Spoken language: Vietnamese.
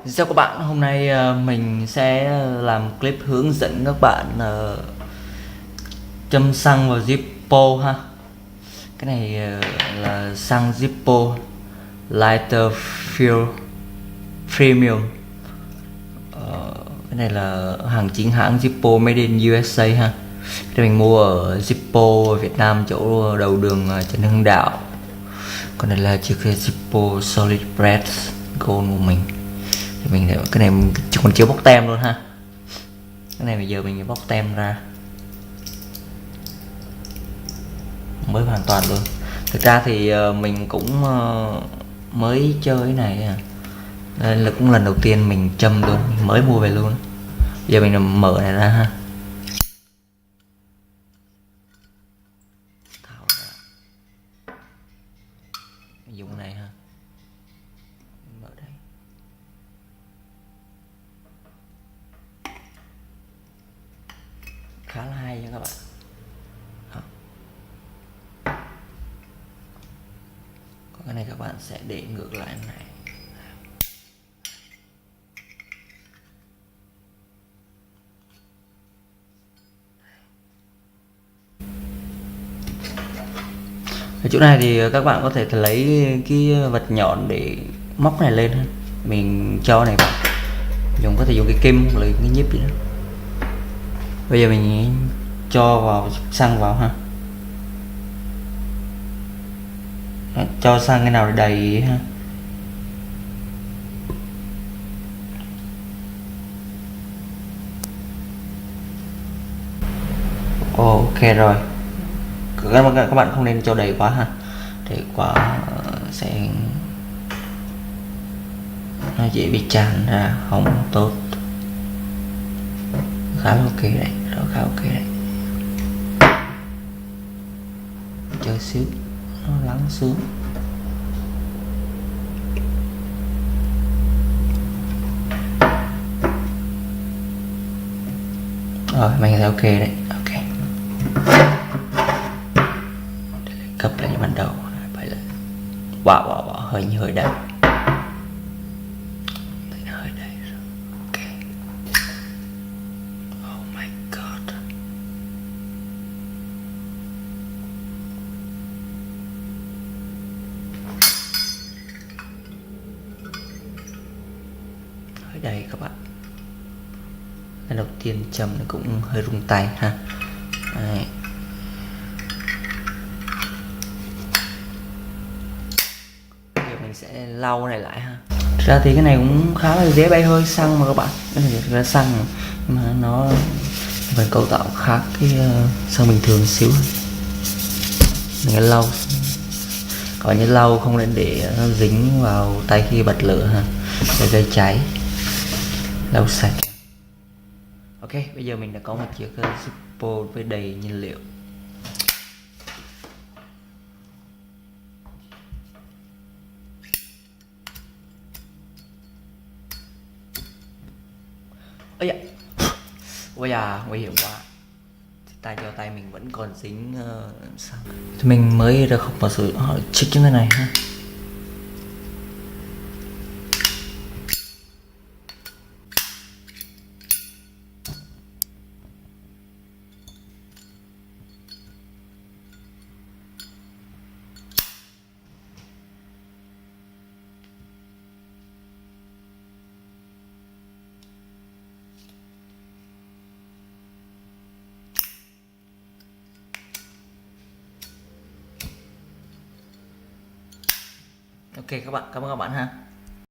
Xin chào các bạn, hôm nay mình sẽ làm clip hướng dẫn các bạn châm xăng vào Zippo ha. Cái này là xăng Zippo Lighter Fuel Premium. Cái này là hàng chính hãng Zippo made in USA ha. Đây mình mua ở Zippo Việt Nam, chỗ đầu đường Trần Hưng Đạo. Còn đây là chiếc Zippo Solid Brass Gold của mình. Thì mình cái này mình còn chưa bóc tem luôn ha. Cái này bây giờ mình bóc tem ra mới hoàn toàn luôn. Thực ra thì mình cũng mới chơi cái này à. Đây là cũng lần đầu tiên mình châm luôn, mình mới mua về luôn. Bây giờ mình mở này ra ha. Mình dùng này ha. Mở đây. Khá là hay nha các bạn. Còn cái này các bạn sẽ để ngược lại này. Ở chỗ này thì các bạn có thể lấy cái vật nhọn để móc này lên ha. Mình cho này vào, có thể dùng cái kim lấy cái nhíp gì đó. Bây giờ mình cho vào xăng vào ha. Cho xăng cái nào để đầy ha. Ok rồi. Các bạn không nên cho đầy quá ha. Đầy quá sẽ nó dễ bị tràn ra, không tốt. Khá là ok đấy, khá ok đấy. Chờ xíu nó lắng xuống. Rồi mình thấy ok đấy, ok. Cấp lại như ban đầu. Wow, hơi đầy. Hơi đầy rồi. Ok. Oh my god. Hơi đầy các bạn. Lần đầu tiên châm nó cũng hơi rung tay ha. Đấy. Mình sẽ lau này lại ha. Thực ra thì cái này cũng khá là dễ bay hơi xăng mà các bạn. Cái này là xăng mà nó vẫn cấu tạo khác cái xăng bình thường xíu. Mình lau, còn như lau không nên để nó dính vào tay khi bật lửa ha, để gây cháy. Lau sạch. Ok, bây giờ mình đã có một chiếc Zippo với đầy nhiên liệu. Ây da, ôi da, nguy hiểm quá. Cho tay mình vẫn còn dính xăng. Thì mình mới ra không bao giờ họ chích như thế này ha. Ok các bạn, cảm ơn các bạn ha.